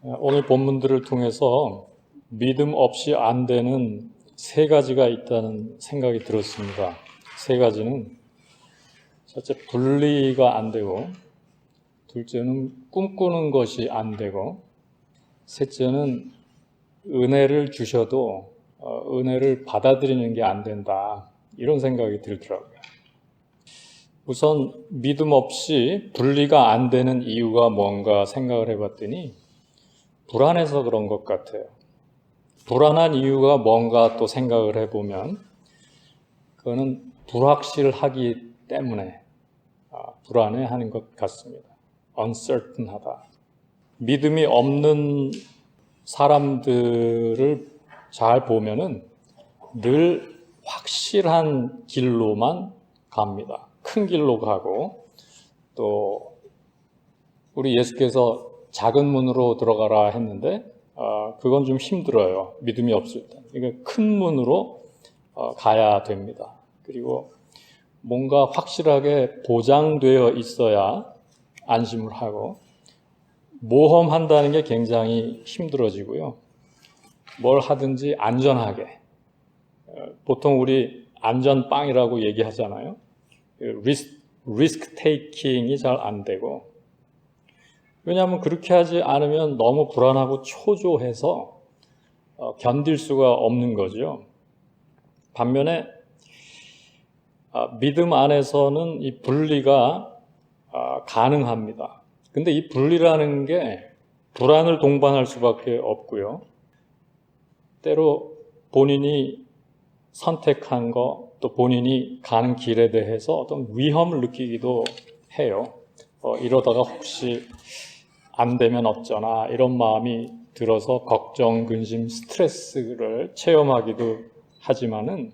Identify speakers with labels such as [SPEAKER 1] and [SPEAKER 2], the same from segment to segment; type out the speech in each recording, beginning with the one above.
[SPEAKER 1] 오늘 본문들을 통해서 믿음 없이 안 되는 세 가지가 있다는 생각이 들었습니다. 세 가지는 첫째, 분리가 안 되고, 둘째는 꿈꾸는 것이 안 되고, 셋째는 은혜를 주셔도 은혜를 받아들이는 게 안 된다. 이런 생각이 들더라고요. 우선 믿음 없이 분리가 안 되는 이유가 뭔가 생각을 해봤더니 불안해서 그런 것 같아요. 불안한 이유가 뭔가 또 생각을 해보면 그거는 불확실하기 때문에 불안해하는 것 같습니다. uncertain하다. 믿음이 없는 사람들을 잘 보면은 늘 확실한 길로만 갑니다. 큰 길로 가고, 또 우리 예수께서 작은 문으로 들어가라 했는데 그건 좀 힘들어요. 믿음이 없을 때. 그러니까 큰 문으로 가야 됩니다. 그리고 뭔가 확실하게 보장되어 있어야 안심을 하고, 모험한다는 게 굉장히 힘들어지고요. 뭘 하든지 안전하게. 보통 우리 안전빵이라고 얘기하잖아요. 리스크 테이킹이 잘 안 되고, 왜냐하면 그렇게 하지 않으면 너무 불안하고 초조해서 견딜 수가 없는 거죠. 반면에 믿음 안에서는 이 분리가 가능합니다. 근데 이 분리라는 게 불안을 동반할 수밖에 없고요. 때로 본인이 선택한 거, 또 본인이 가는 길에 대해서 어떤 위험을 느끼기도 해요. 이러다가 혹시 안 되면 어쩌나 이런 마음이 들어서 걱정, 근심, 스트레스를 체험하기도 하지만은,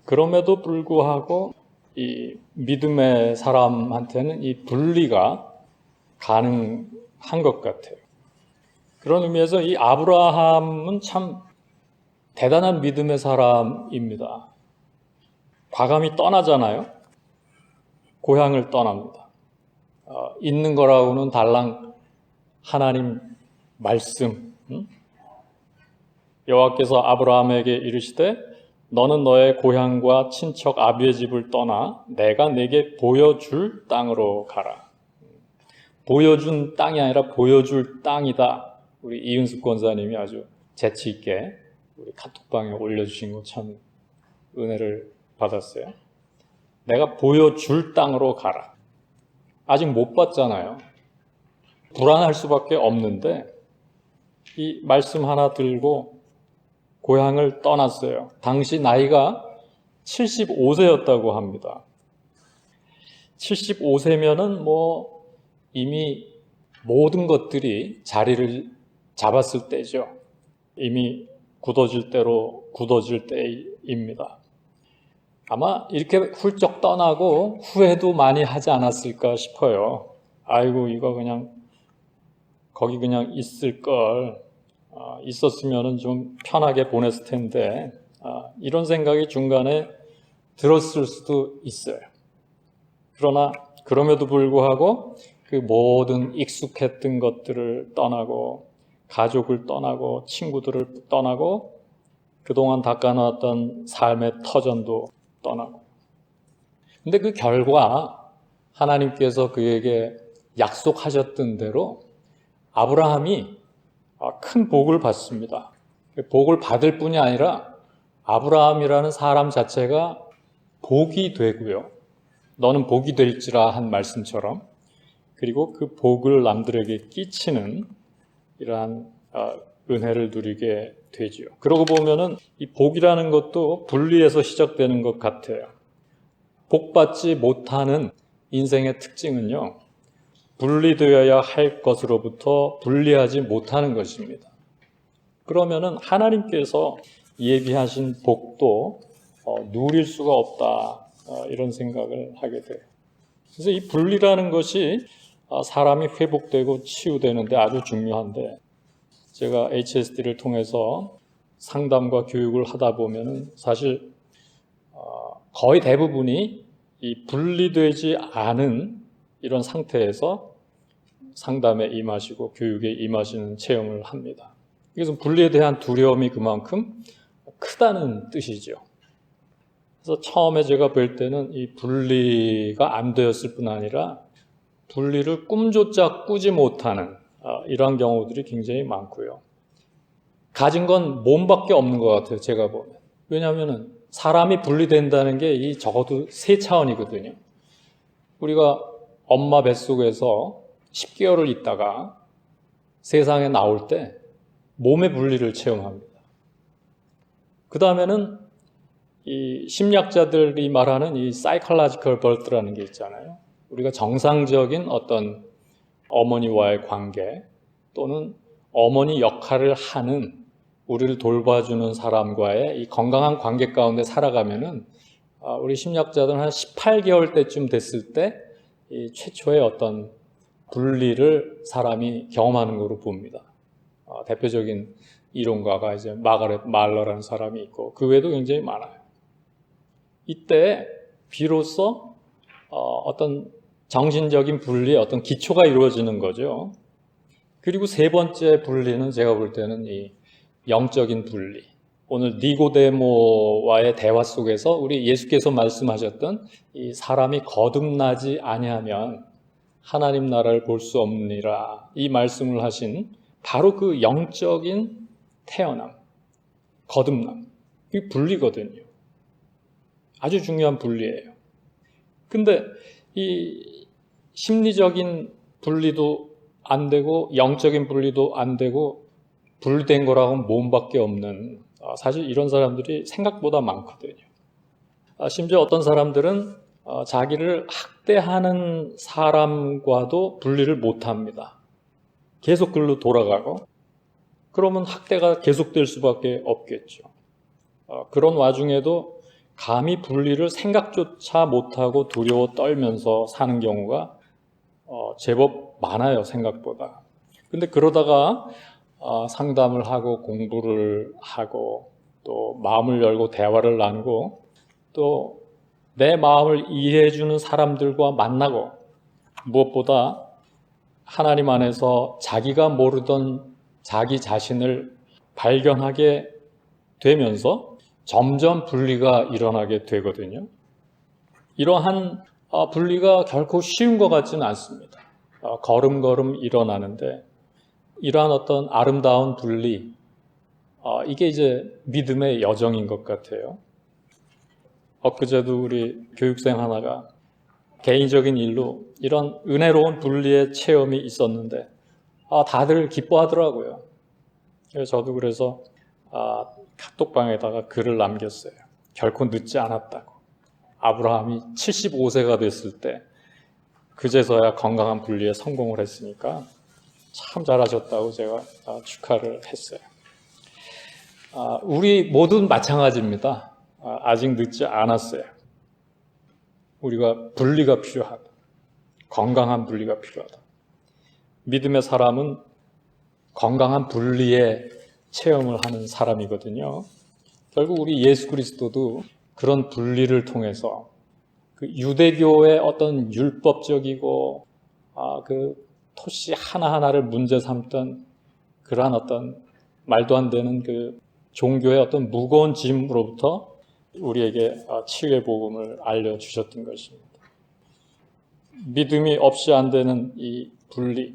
[SPEAKER 1] 그럼에도 불구하고 이 믿음의 사람한테는 이 분리가 가능한 것 같아요. 그런 의미에서 이 아브라함은 참 대단한 믿음의 사람입니다. 과감히 떠나잖아요. 고향을 떠납니다. 있는 거라고는 달랑 하나님 말씀, 여호와께서 아브라함에게 이르시되 너는 너의 고향과 친척 아비의 집을 떠나 내가 내게 보여줄 땅으로 가라. 보여준 땅이 아니라 보여줄 땅이다. 우리 이은숙 권사님이 아주 재치 있게 우리 카톡방에 올려주신 거 참 은혜를 받았어요. 내가 보여줄 땅으로 가라. 아직 못 봤잖아요. 불안할 수밖에 없는데 이 말씀 하나 들고 고향을 떠났어요. 당시 나이가 75세였다고 합니다. 75세면은 이미 모든 것들이 자리를 잡았을 때죠. 이미 굳어질 대로 굳어질 때입니다. 아마 이렇게 훌쩍 떠나고 후회도 많이 하지 않았을까 싶어요. 아이고, 이거 그냥 거기 그냥 있을 걸, 있었으면 좀 편하게 보냈을 텐데, 이런 생각이 중간에 들었을 수도 있어요. 그러나 그럼에도 불구하고 그 모든 익숙했던 것들을 떠나고, 가족을 떠나고, 친구들을 떠나고, 그동안 닦아놨던 삶의 터전도 떠나고. 근데 그 결과 하나님께서 그에게 약속하셨던 대로 아브라함이 큰 복을 받습니다. 복을 받을 뿐이 아니라 아브라함이라는 사람 자체가 복이 되고요. 너는 복이 될지라 한 말씀처럼, 그리고 그 복을 남들에게 끼치는 이러한 은혜를 누리게 되죠. 그러고 보면은 이 복이라는 것도 분리해서 시작되는 것 같아요. 복받지 못하는 인생의 특징은요, 분리되어야 할 것으로부터 분리하지 못하는 것입니다. 그러면은 하나님께서 예비하신 복도 누릴 수가 없다, 이런 생각을 하게 돼요. 그래서 이 분리라는 것이 사람이 회복되고 치유되는데 아주 중요한데, 제가 HSD를 통해서 상담과 교육을 하다 보면은 사실 거의 대부분이 이 분리되지 않은 이런 상태에서 상담에 임하시고 교육에 임하시는 체험을 합니다. 그래서 분리에 대한 두려움이 그만큼 크다는 뜻이죠. 그래서 처음에 제가 볼 때는 이 분리가 안 되었을 뿐 아니라 분리를 꿈조차 꾸지 못하는 이러한 경우들이 굉장히 많고요. 가진 건 몸밖에 없는 것 같아요, 제가 보면. 왜냐하면 사람이 분리된다는 게 적어도 3차원이거든요. 우리가 엄마 뱃속에서 10개월을 있다가 세상에 나올 때 몸의 분리를 체험합니다. 그 다음에는 이 심리학자들이 말하는 이 psychological birth라는 게 있잖아요. 우리가 정상적인 어떤 어머니와의 관계 또는 어머니 역할을 하는 우리를 돌봐주는 사람과의 이 건강한 관계 가운데 살아가면은 우리 심리학자들은 한 18개월 때쯤 됐을 때 이 최초의 어떤 분리를 사람이 경험하는 것으로 봅니다. 대표적인 이론가가 이제 마가렛 말러라는 사람이 있고 그 외에도 굉장히 많아요. 이때 비로소 어떤 정신적인 분리의 어떤 기초가 이루어지는 거죠. 그리고 세 번째 분리는 제가 볼 때는 이 영적인 분리. 오늘 니고데모와의 대화 속에서 우리 예수께서 말씀하셨던 이 사람이 거듭나지 아니하면 하나님 나라를 볼 수 없느니라 이 말씀을 하신 바로 그 영적인 태어남, 거듭남. 이 분리거든요. 아주 중요한 분리예요. 근데 이 심리적인 분리도 안 되고 영적인 분리도 안 되고 분리된 거라고는 몸밖에 없는 사실 이런 사람들이 생각보다 많거든요. 심지어 어떤 사람들은 자기를 학대하는 사람과도 분리를 못합니다. 계속 글로 돌아가고 그러면 학대가 계속될 수밖에 없겠죠. 그런 와중에도 감히 분리를 생각조차 못하고 두려워 떨면서 사는 경우가 제법 많아요, 생각보다. 근데 그러다가 상담을 하고 공부를 하고 또 마음을 열고 대화를 나누고 또 내 마음을 이해해주는 사람들과 만나고 무엇보다 하나님 안에서 자기가 모르던 자기 자신을 발견하게 되면서 점점 분리가 일어나게 되거든요. 이러한 분리가 결코 쉬운 것 같지는 않습니다. 걸음걸음 일어나는데 이러한 어떤 아름다운 분리, 이게 이제 믿음의 여정인 것 같아요. 엊그제도 우리 교육생 하나가 개인적인 일로 이런 은혜로운 분리의 체험이 있었는데 다들 기뻐하더라고요. 저도 그래서 카톡방에다가 글을 남겼어요. 결코 늦지 않았다고. 아브라함이 75세가 됐을 때 그제서야 건강한 분리에 성공을 했으니까 참 잘하셨다고 제가 축하를 했어요. 우리 모두 마찬가지입니다. 아직 늦지 않았어요. 우리가 분리가 필요하다. 건강한 분리가 필요하다. 믿음의 사람은 건강한 분리의 체험을 하는 사람이거든요. 결국 우리 예수 그리스도도 그런 분리를 통해서 그 유대교의 어떤 율법적이고 그 토시 하나하나를 문제 삼던 그러한 어떤 말도 안 되는 그 종교의 어떤 무거운 짐으로부터 우리에게 치유의 복음을 알려주셨던 것입니다. 믿음이 없이 안 되는 이 분리,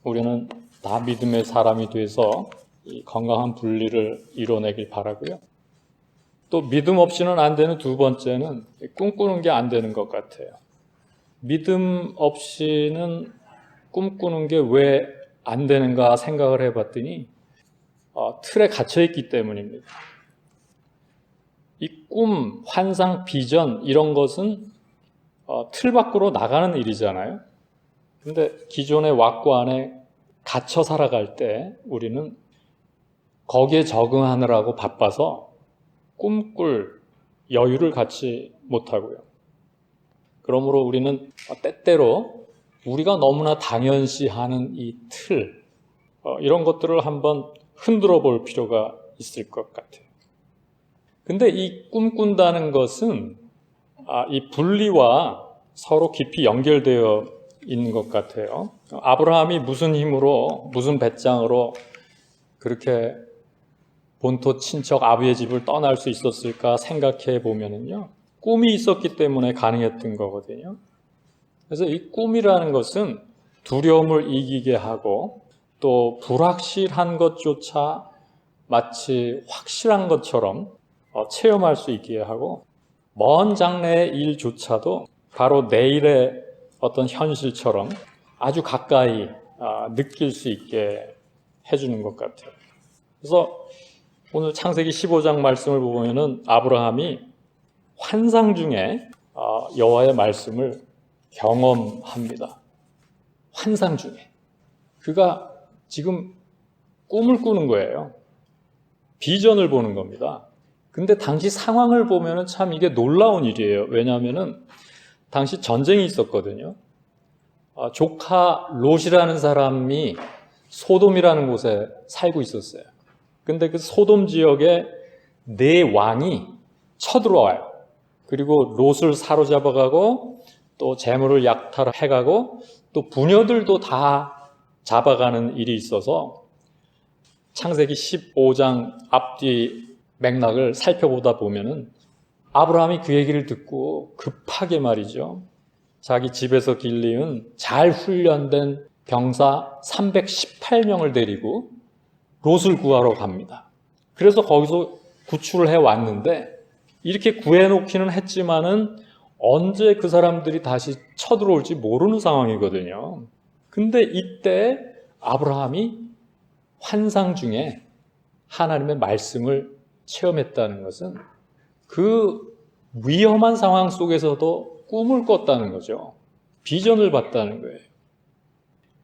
[SPEAKER 1] 우리는 다 믿음의 사람이 돼서 이 건강한 분리를 이뤄내길 바라고요. 또 믿음 없이는 안 되는 두 번째는 꿈꾸는 게 안 되는 것 같아요. 믿음 없이는 꿈꾸는 게 왜 안 되는가 생각을 해봤더니 틀에 갇혀있기 때문입니다. 이 꿈, 환상, 비전 이런 것은 틀 밖으로 나가는 일이잖아요. 근데 기존의 왁구 안에 갇혀 살아갈 때 우리는 거기에 적응하느라고 바빠서 꿈꿀 여유를 갖지 못하고요. 그러므로 우리는 때때로 우리가 너무나 당연시하는 이 틀, 이런 것들을 한번 흔들어 볼 필요가 있을 것 같아요. 근데 이 꿈꾼다는 것은 이 분리와 서로 깊이 연결되어 있는 것 같아요. 아브라함이 무슨 힘으로, 무슨 배짱으로 그렇게 본토 친척 아비의 집을 떠날 수 있었을까 생각해 보면은요, 꿈이 있었기 때문에 가능했던 거거든요. 그래서 이 꿈이라는 것은 두려움을 이기게 하고 또 불확실한 것조차 마치 확실한 것처럼 체험할 수 있게 하고 먼 장래의 일조차도 바로 내일의 어떤 현실처럼 아주 가까이 느낄 수 있게 해주는 것 같아요. 그래서 오늘 창세기 15장 말씀을 보면은 아브라함이 환상 중에 여호와의 말씀을 경험합니다. 환상 중에. 그가 지금 꿈을 꾸는 거예요. 비전을 보는 겁니다. 근데 당시 상황을 보면은 참 이게 놀라운 일이에요. 왜냐하면은 당시 전쟁이 있었거든요. 조카 롯이라는 사람이 소돔이라는 곳에 살고 있었어요. 근데 그 소돔 지역에 네 왕이 쳐들어와요. 그리고 롯을 사로잡아가고 또 재물을 약탈해가고 또 부녀들도 다 잡아가는 일이 있어서 창세기 15장 앞뒤 맥락을 살펴보다 보면은 아브라함이 그 얘기를 듣고 급하게 말이죠. 자기 집에서 길리은 잘 훈련된 병사 318명을 데리고 롯을 구하러 갑니다. 그래서 거기서 구출을 해왔는데 이렇게 구해놓기는 했지만은 언제 그 사람들이 다시 쳐들어올지 모르는 상황이거든요. 근데 이때 아브라함이 환상 중에 하나님의 말씀을 체험했다는 것은 그 위험한 상황 속에서도 꿈을 꿨다는 거죠. 비전을 봤다는 거예요.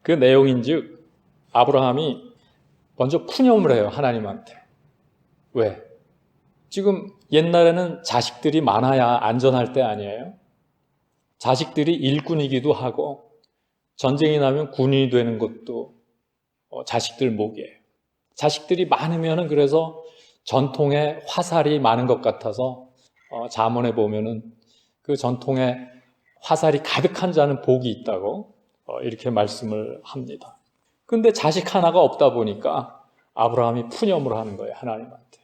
[SPEAKER 1] 그 내용인즉 아브라함이 먼저 푸념을 해요. 하나님한테. 왜? 지금 옛날에는 자식들이 많아야 안전할 때 아니에요? 자식들이 일꾼이기도 하고 전쟁이 나면 군인이 되는 것도 자식들 목이에요. 자식들이 많으면은 그래서 전통에 화살이 많은 것 같아서 잠언에 보면은 그 전통에 화살이 가득한 자는 복이 있다고 이렇게 말씀을 합니다. 근데 자식 하나가 없다 보니까 아브라함이 푸념을 하는 거예요. 하나님한테.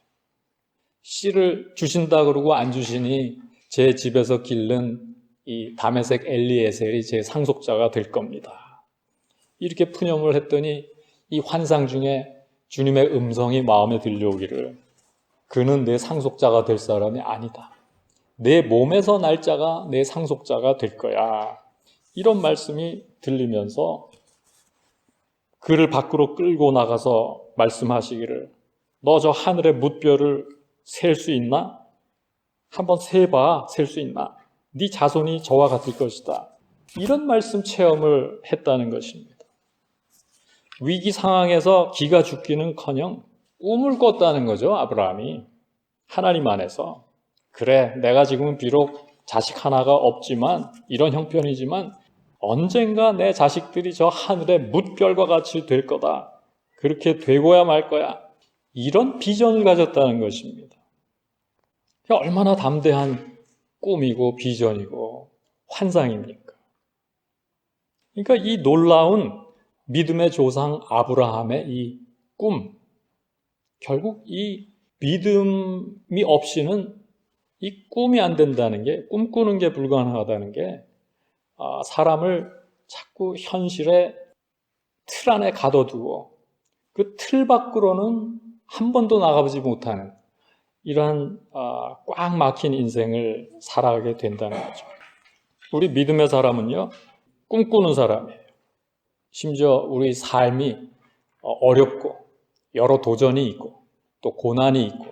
[SPEAKER 1] 씨를 주신다 그러고 안 주시니 제 집에서 기른 이 다메섹 엘리에셀이 제 상속자가 될 겁니다. 이렇게 푸념을 했더니 이 환상 중에 주님의 음성이 마음에 들려오기를 그는 내 상속자가 될 사람이 아니다. 내 몸에서 날 자가 내 상속자가 될 거야. 이런 말씀이 들리면서 그를 밖으로 끌고 나가서 말씀하시기를 너 저 하늘의 뭇별을 셀 수 있나? 한번 세봐. 셀 수 있나? 네 자손이 저와 같을 것이다. 이런 말씀 체험을 했다는 것입니다. 위기 상황에서 기가 죽기는커녕 꿈을 꿨다는 거죠. 아브라함이 하나님 안에서 그래 내가 지금은 비록 자식 하나가 없지만 이런 형편이지만 언젠가 내 자식들이 저 하늘의 뭇별과 같이 될 거다. 그렇게 되고야 말 거야. 이런 비전을 가졌다는 것입니다. 얼마나 담대한 꿈이고 비전이고 환상입니까? 그러니까 이 놀라운 믿음의 조상 아브라함의 이 꿈, 결국 이 믿음이 없이는 이 꿈이 안 된다는 게, 꿈꾸는 게 불가능하다는 게 사람을 자꾸 현실의 틀 안에 가둬두고 그 틀 밖으로는 한 번도 나가보지 못하는 이러한 꽉 막힌 인생을 살아가게 된다는 거죠. 우리 믿음의 사람은요, 꿈꾸는 사람이에요. 심지어 우리 삶이 어렵고 여러 도전이 있고 또 고난이 있고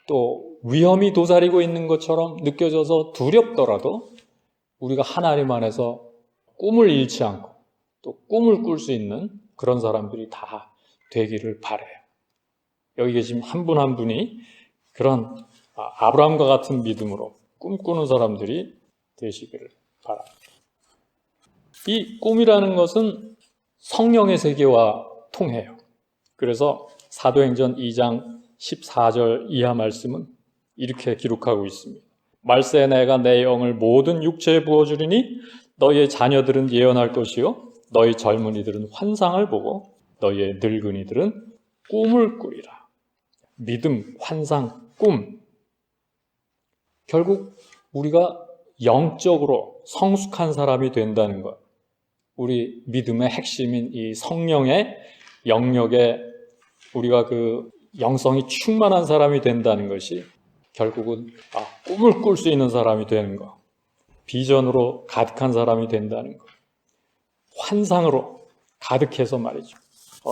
[SPEAKER 1] 또 위험이 도사리고 있는 것처럼 느껴져서 두렵더라도 우리가 하나님 안에서 꿈을 잃지 않고 또 꿈을 꿀 수 있는 그런 사람들이 다 되기를 바라요. 여기 계신 한 분 한 분이 그런 아브라함과 같은 믿음으로 꿈꾸는 사람들이 되시기를 바랍니다. 이 꿈이라는 것은 성령의 세계와 통해요. 그래서 사도행전 2장 14절 이하 말씀은 이렇게 기록하고 있습니다. 말세 내가 내 영을 모든 육체에 부어주리니 너희의 자녀들은 예언할 것이요 너희 젊은이들은 환상을 보고 너희의 늙은이들은 꿈을 꾸리라. 믿음, 환상, 꿈. 결국 우리가 영적으로 성숙한 사람이 된다는 것. 우리 믿음의 핵심인 이 성령의 영역에 우리가 그 영성이 충만한 사람이 된다는 것이 결국은 꿈을 꿀 수 있는 사람이 되는 것. 비전으로 가득한 사람이 된다는 것. 환상으로 가득해서 말이죠.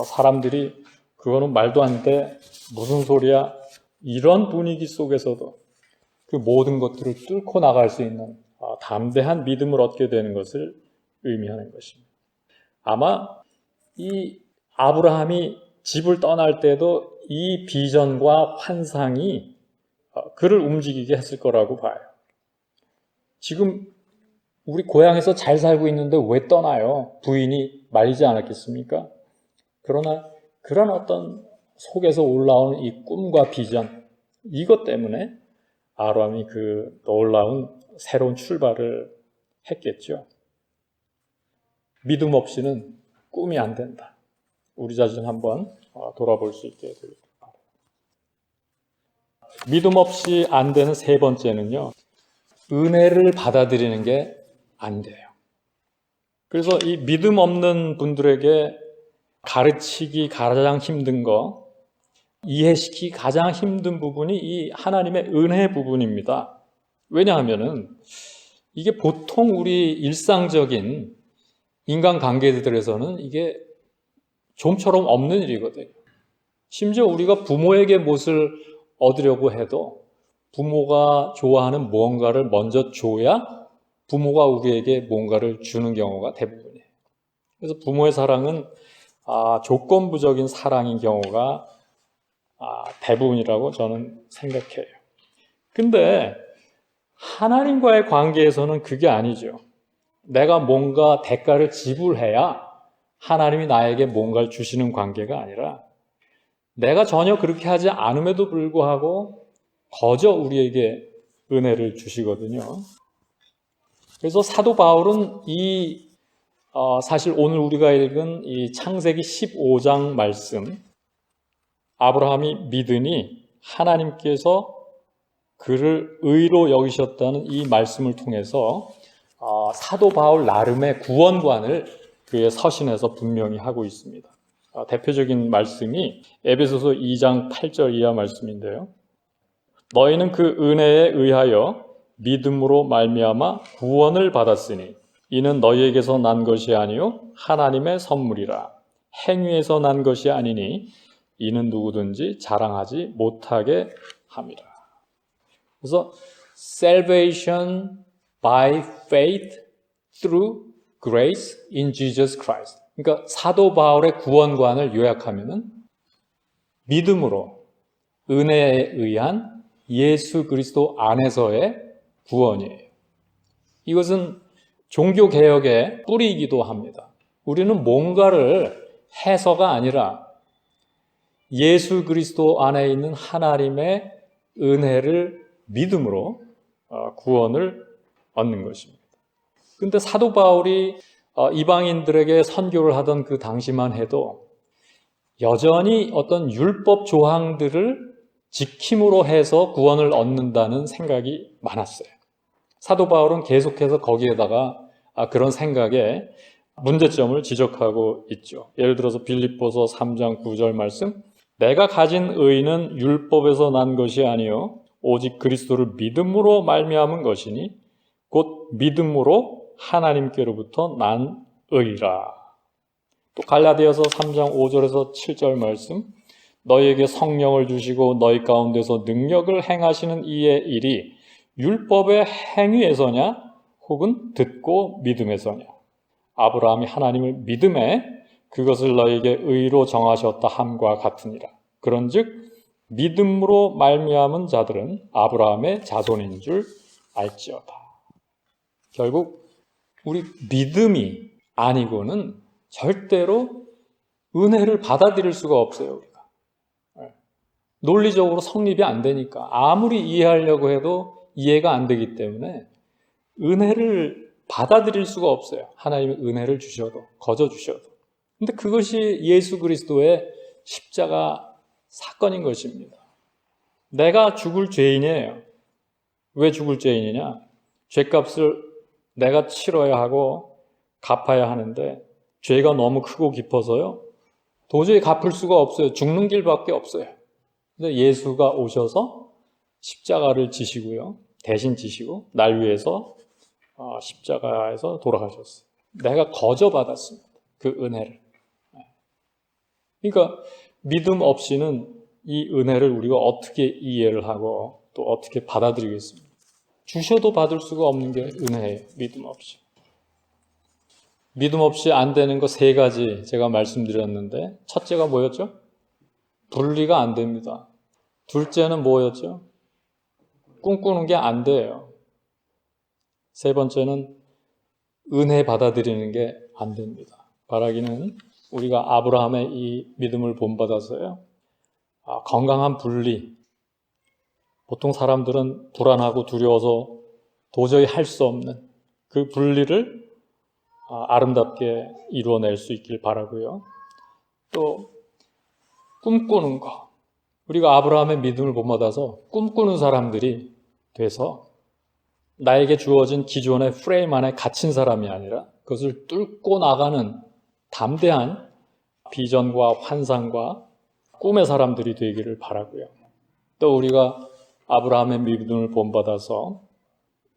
[SPEAKER 1] 사람들이 그거는 말도 안 돼. 무슨 소리야. 이런 분위기 속에서도 그 모든 것들을 뚫고 나갈 수 있는 담대한 믿음을 얻게 되는 것을 의미하는 것입니다. 아마 이 아브라함이 집을 떠날 때도 이 비전과 환상이 그를 움직이게 했을 거라고 봐요. 지금 우리 고향에서 잘 살고 있는데 왜 떠나요? 부인이 말리지 않았겠습니까? 그러나 그런 어떤 속에서 올라오는 이 꿈과 비전, 이것 때문에 아브라함이 그 놀라운 새로운 출발을 했겠죠. 믿음 없이는 꿈이 안 된다. 우리 자신 한번 돌아볼 수 있게 되길 바랍니다. 믿음 없이 안 되는 세 번째는요, 은혜를 받아들이는 게 안 돼요. 그래서 이 믿음 없는 분들에게 가르치기 가장 힘든 거, 이해시키기 가장 힘든 부분이 이 하나님의 은혜 부분입니다. 왜냐하면은 이게 보통 우리 일상적인 인간관계들에서는 이게 좀처럼 없는 일이거든요. 심지어 우리가 부모에게 무엇을 얻으려고 해도 부모가 좋아하는 무언가를 먼저 줘야 부모가 우리에게 뭔가를 주는 경우가 대부분이에요. 그래서 부모의 사랑은 조건부적인 사랑인 경우가 대부분이라고 저는 생각해요. 근데 하나님과의 관계에서는 그게 아니죠. 내가 뭔가 대가를 지불해야 하나님이 나에게 뭔가를 주시는 관계가 아니라 내가 전혀 그렇게 하지 않음에도 불구하고 거저 우리에게 은혜를 주시거든요. 그래서 사도 바울은 사실 오늘 우리가 읽은 이 창세기 15장 말씀, 아브라함이 믿으니 하나님께서 그를 의로 여기셨다는 이 말씀을 통해서 사도 바울 나름의 구원관을 그의 서신에서 분명히 하고 있습니다. 대표적인 말씀이 에베소서 2장 8절 이하 말씀인데요. 너희는 그 은혜에 의하여 믿음으로 말미암아 구원을 받았으니 이는 너희에게서 난 것이 아니요 하나님의 선물이라. 행위에서 난 것이 아니니 이는 누구든지 자랑하지 못하게 함이라. 그래서 salvation by faith through grace in Jesus Christ. 그러니까 사도 바울의 구원관을 요약하면은 믿음으로 은혜에 의한 예수 그리스도 안에서의 구원이에요. 이것은 종교개혁의 뿌리이기도 합니다. 우리는 뭔가를 해서가 아니라 예수 그리스도 안에 있는 하나님의 은혜를 믿음으로 구원을 얻는 것입니다. 그런데 사도 바울이 이방인들에게 선교를 하던 그 당시만 해도 여전히 어떤 율법 조항들을 지킴으로 해서 구원을 얻는다는 생각이 많았어요. 사도 바울은 계속해서 거기에다가 그런 생각에 문제점을 지적하고 있죠. 예를 들어서 빌립보서 3장 9절 말씀, 내가 가진 의는 율법에서 난 것이 아니요 오직 그리스도를 믿음으로 말미암은 것이니 곧 믿음으로 하나님께로부터 난 의라. 또 갈라디아서 3장 5절에서 7절 말씀, 너희에게 성령을 주시고 너희 가운데서 능력을 행하시는 이의 일이 율법의 행위에서냐 혹은 듣고 믿음에서냐. 아브라함이 하나님을 믿음에 그것을 너희에게 의로 정하셨다 함과 같으니라. 그런즉 믿음으로 말미암은 자들은 아브라함의 자손인 줄 알지어다. 결국 우리 믿음이 아니고는 절대로 은혜를 받아들일 수가 없어요. 우리가 논리적으로 성립이 안 되니까 아무리 이해하려고 해도 이해가 안 되기 때문에 은혜를 받아들일 수가 없어요. 하나님의 은혜를 주셔도, 거저 주셔도. 근데 그것이 예수 그리스도의 십자가 사건인 것입니다. 내가 죽을 죄인이에요. 왜 죽을 죄인이냐? 죄값을 내가 치러야 하고 갚아야 하는데 죄가 너무 크고 깊어서요. 도저히 갚을 수가 없어요. 죽는 길밖에 없어요. 근데 예수가 오셔서 십자가를 지시고요. 대신 지시고 날 위해서 십자가에서 돌아가셨어요. 내가 거저 받았습니다. 그 은혜를. 그러니까 믿음 없이는 이 은혜를 우리가 어떻게 이해를 하고 또 어떻게 받아들이겠습니까? 주셔도 받을 수가 없는 게 은혜예요. 믿음 없이. 믿음 없이 안 되는 거 3가지 제가 말씀드렸는데 첫째가 뭐였죠? 분리가 안 됩니다. 둘째는 뭐였죠? 꿈꾸는 게 안 돼요. 3번째는 은혜 받아들이는 게 안 됩니다. 바라기는 우리가 아브라함의 이 믿음을 본받아서요. 건강한 분리. 보통 사람들은 불안하고 두려워서 도저히 할 수 없는 그 분리를 아름답게 이루어낼 수 있길 바라고요. 또 꿈꾸는 거. 우리가 아브라함의 믿음을 본받아서 꿈꾸는 사람들이 돼서 나에게 주어진 기존의 프레임 안에 갇힌 사람이 아니라 그것을 뚫고 나가는 담대한 비전과 환상과 꿈의 사람들이 되기를 바라고요. 또 우리가 아브라함의 믿음을 본받아서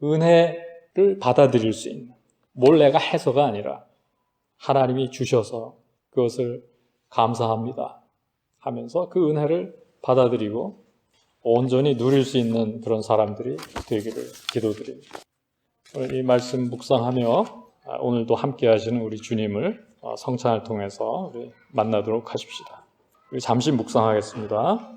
[SPEAKER 1] 은혜를 받아들일 수 있는, 뭘 내가 해서가 아니라 하나님이 주셔서 그것을 감사합니다 하면서 그 은혜를 받아들이고 온전히 누릴 수 있는 그런 사람들이 되기를 기도드립니다. 오늘 이 말씀 묵상하며 오늘도 함께 하시는 우리 주님을 성찬을 통해서 우리 만나도록 하십시다. 우리 잠시 묵상하겠습니다.